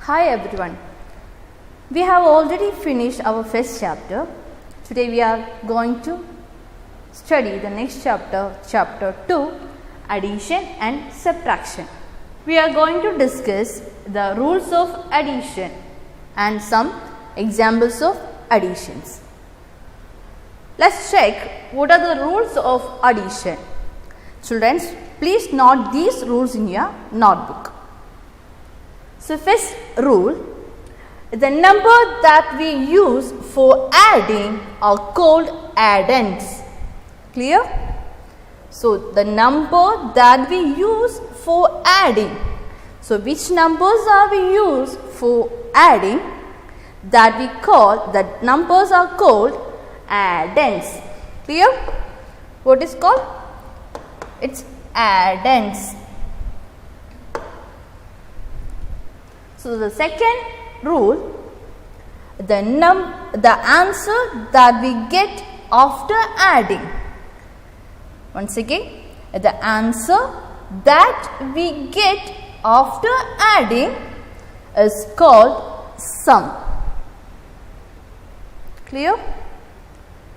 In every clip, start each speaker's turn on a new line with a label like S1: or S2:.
S1: Hi everyone. We have already finished our first chapter. Today we are going to study the next chapter, chapter 2, addition and subtraction. We are going to discuss the rules of addition and some examples of additions. Let's check what are the rules of addition. Children, please note these rules in your notebook. So, first rule, the number that we use for adding are called addends. Clear? So, the number that we use for adding. So, which numbers are we use for adding? That we call, that numbers are called addends. Clear? What is called? It's addends. So, the second rule, the answer that we get after adding. Once again, the answer that we get after adding is called sum. Clear?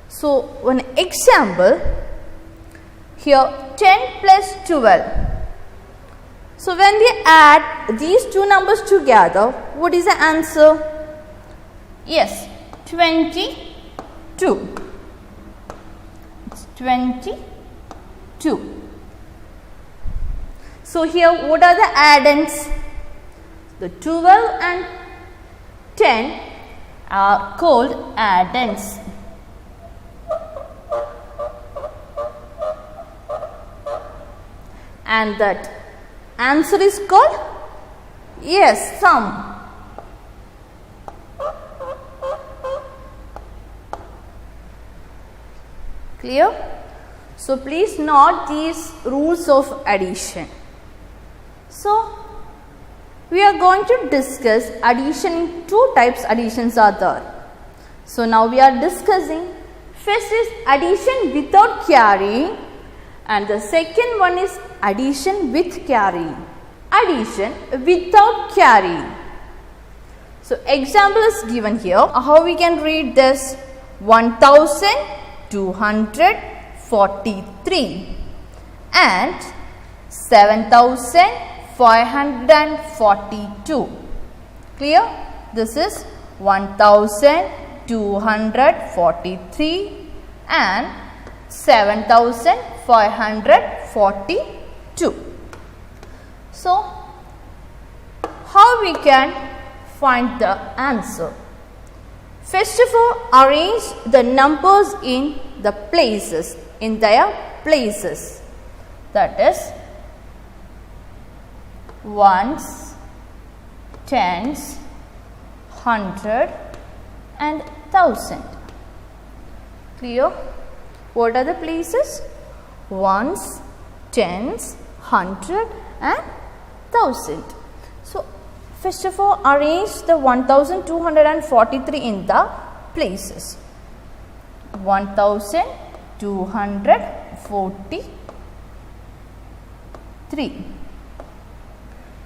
S1: So, one example, here 10 plus 12. So, when we add these two numbers together, what is the answer? Yes, 22. It's 22. So, here what are the addends? The 12 and 10 are called addends. And that answer is called, yes, sum. Clear? So, please note these rules of addition. So, we are going to discuss addition in two types additions are there. So, now we are discussing, first is addition without carrying and the second one is addition with carrying. Addition without carrying. So, example is given here. How we can read this? 1243 and 7542. Clear? This is 1243 and 7542. So, how we can find the answer? First of all, arrange the numbers in the places, in their places. That is, ones, tens, hundred and thousand. Clear? What are the places? Ones, tens, hundred and thousand. So, first of all, arrange the 1243 in the places. 1243.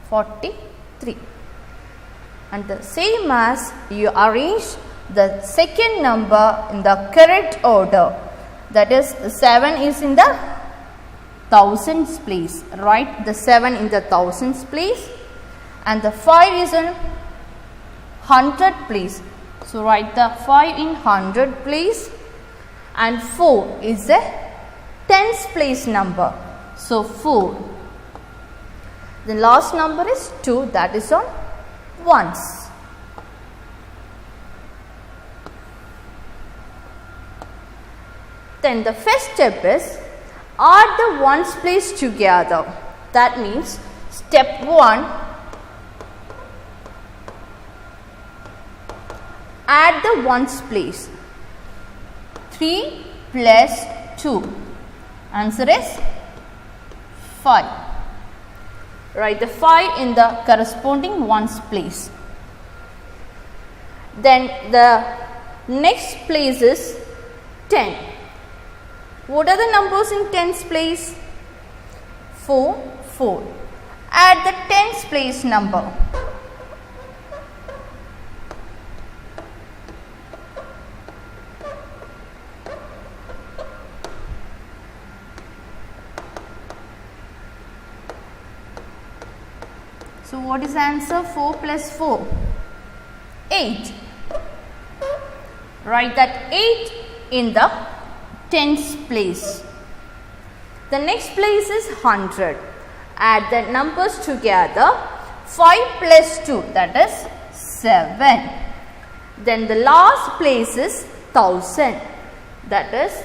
S1: 43. And the same as you arrange the second number in the correct order. That is, 7 is in the thousands place. Write the 7 in the thousands place. And the 5 is in 100 place. So, write the 5 in 100 place. And 4 is a tens place number. So, 4. The last number is 2, that is on ones. Then the first step is add the ones place together. That means step 1, add the ones place. 3 plus 2. Answer is 5. Write the 5 in the corresponding ones place. Then the next place is 10. What are the numbers in tens place? 4, 4. Add the tens place number. what is the answer? 4 plus 4, 8. Write that 8 in the tens place. The next place is 100. Add the numbers together. 5 plus 2, that is 7. Then the last place is 1000, that is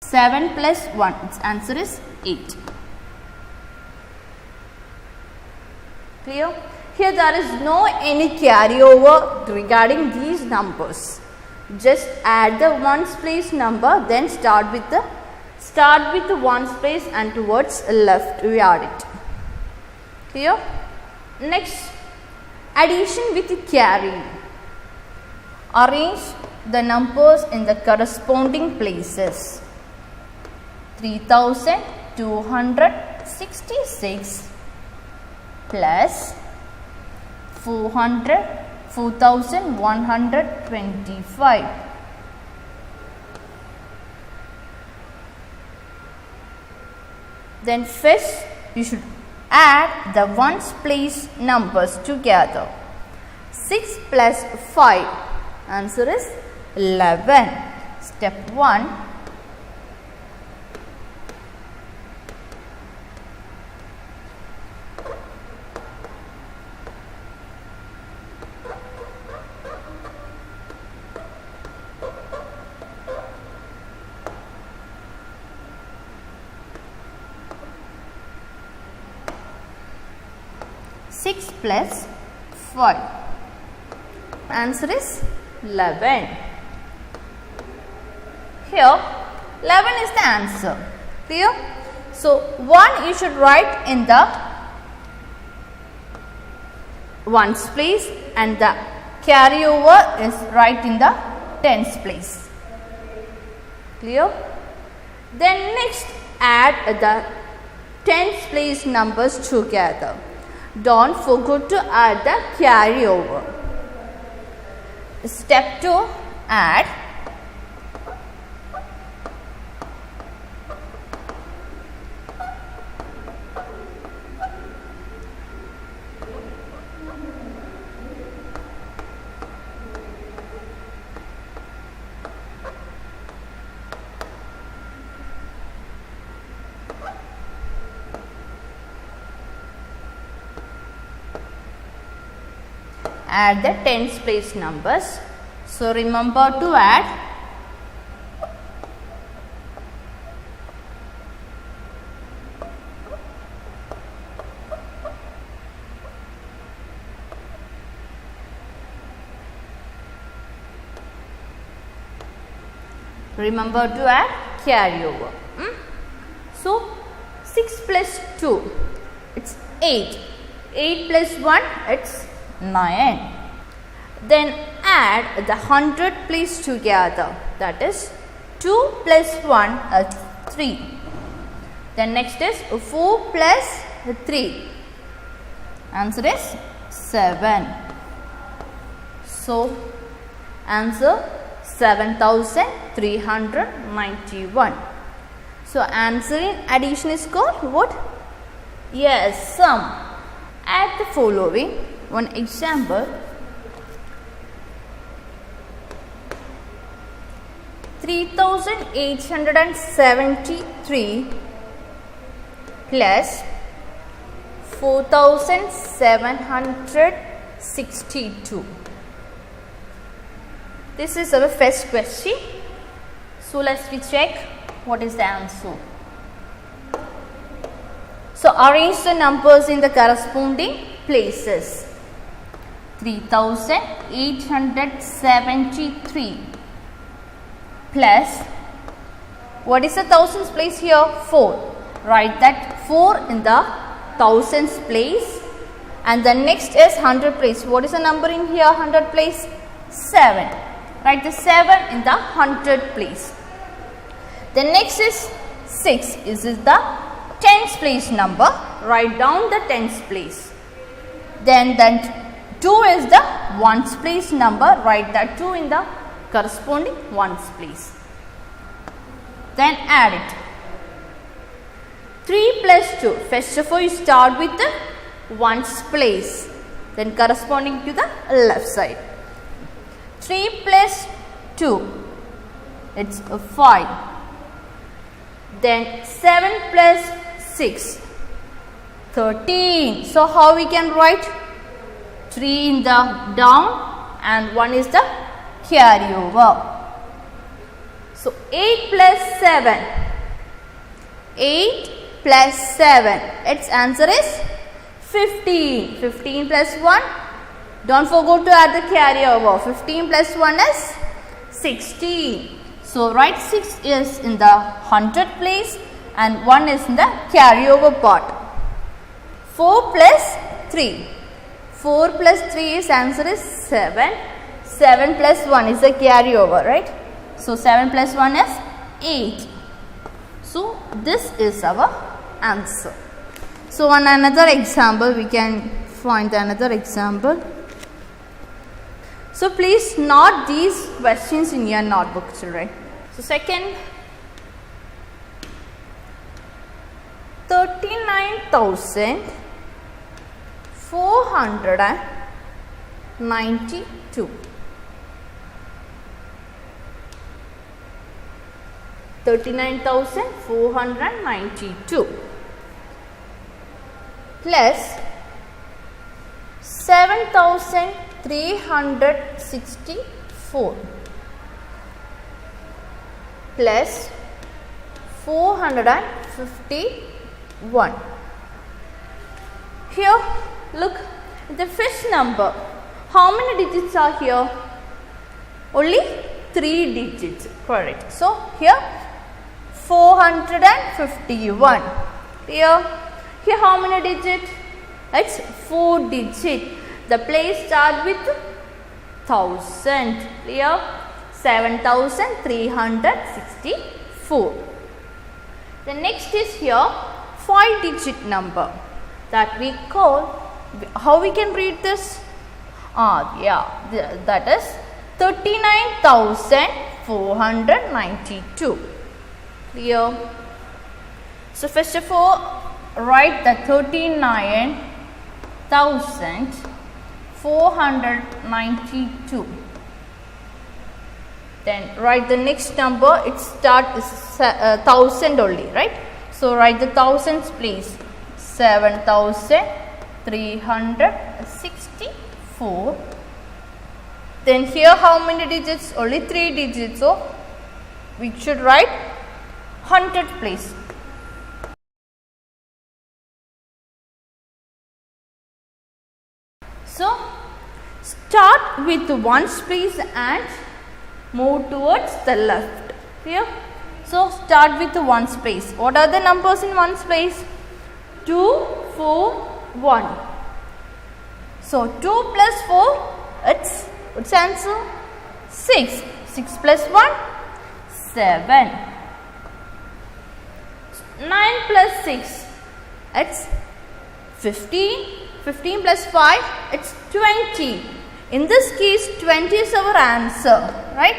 S1: 7 plus 1. Its answer is 8. Clear? Here there is no any carryover regarding these numbers. Just add the ones place number, then start with the ones place and towards left we add it. Clear? Next, addition with carry. Arrange the numbers in the corresponding places. 3266 plus 4125. Then first you should add the ones place numbers together. 6 plus 5, answer is 11. Step 1. Six plus 5, answer is 11. Here 11 is the answer. Clear? So 1 you should write in the ones place and the carryover is right in the tens place. Clear? Then next add the tens place numbers together. Don't forget to add the carryover. Step 2, add the tens place numbers. So remember to add carryover. So 6 plus 2, it's 8. 8 plus 1, it's 9. Then add the 100 place together, that is 2 plus 1 is 3. Then next is 4 plus 3, answer is 7. So answer 7391. So answer in addition is called what? Yes, sum. Add the following. One example, 3873 plus 4762. This is our first question. So let's check what is the answer. So arrange the numbers in the corresponding places. 3873 plus, what is the thousands place here? 4. Write that 4 in the thousands place, and the next is 100 place. What is the number in here? 100 place? 7. Write the 7 in the 100 place. The next is 6. This is the tens place number. Write down the tens place. Then 2 is the ones place number. Write that 2 in the corresponding ones place. Then add it. 3 plus 2. First of all, you start with the ones place, then corresponding to the left side. 3 plus 2, it's 5. Then 7 plus 6, 13. So how we can write? 3 in the down and 1 is the carryover. So 8 plus 7, 8 plus 7, its answer is 15. 15 plus 1, don't forget to add the carryover. 15 plus 1 is 16. So write 6 is in the hundred place and 1 is in the carryover part. 4 plus 3. 4 plus 3 is answer is 7. 7 plus 1 is the carryover, right? So 7 plus 1 is 8. So this is our answer. So on another example, we can find another example. So please note these questions in your notebook, children. So second, 39,492. 39,492 plus 7,364 plus 451. Here, look, the first number. How many digits are here? Only 3 digits, correct. So here 451. Here how many digits? It's 4 digits. The place start with 1000. Here 7,364. The next is here 5 digit number that we call, how we can read this? That is 39,492. Clear? So first of all, write the 39,492. Then write the next number. It start is 1000 only, right? So write the thousands, please. 7,364. Then here how many digits? Only 3 digits. So we should write 100, please. So start with ones place and move towards the left. Here. So start with ones place. What are the numbers in ones place? 2, 4, 1. So 2 plus 4, what's answer? 6. 6 plus 1, 7. 9 plus 6, it's 15. 15 plus 5, it's 20. In this case, 20 is our answer, right?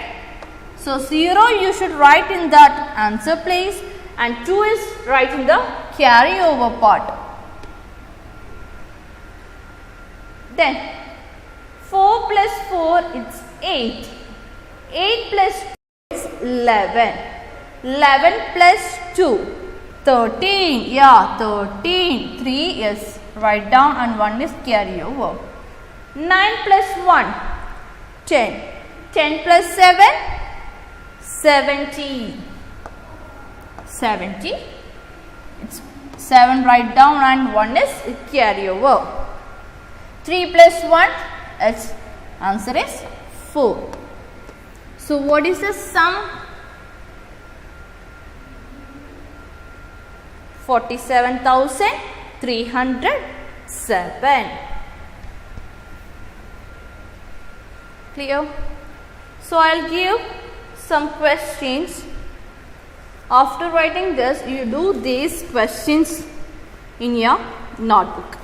S1: So 0 you should write in that answer place and 2 is right in the carryover part. Then 4 plus 4, it's 8. 8 plus 2 is 11. 11 plus 2, 13. Yeah, 13. 3 is write down and 1 is carryover. 9 plus 1, 10. 10 plus 7, 70. 70. It's 7 write down and 1 is carryover. 3 plus 1, its answer is 4. So what is the sum? 47,307. Clear? So I'll give some questions. After writing this, you do these questions in your notebook.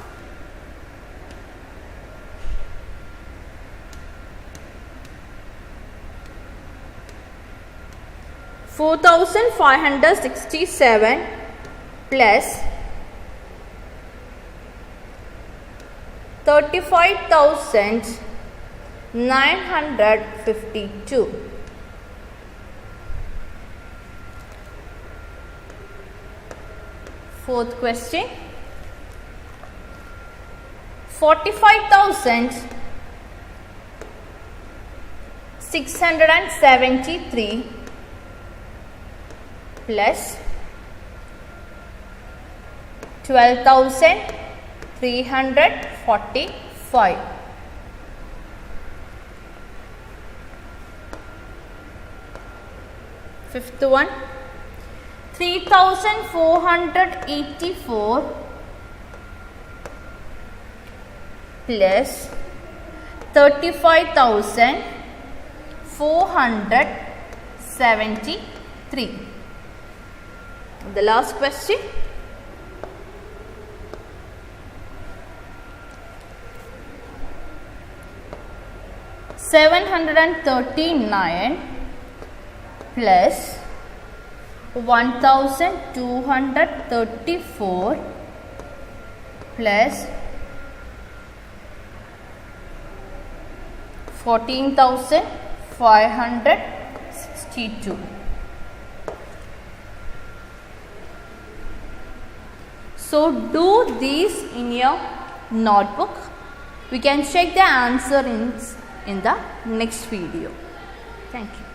S1: $4,567 plus 35,952. Fourth question, 45,673 plus 12,345. Fifth one, 3,484 plus 35,473. The last question, 739 plus 1,234 plus 14,562. So do these in your notebook. We can check the answer in the next video. Thank you.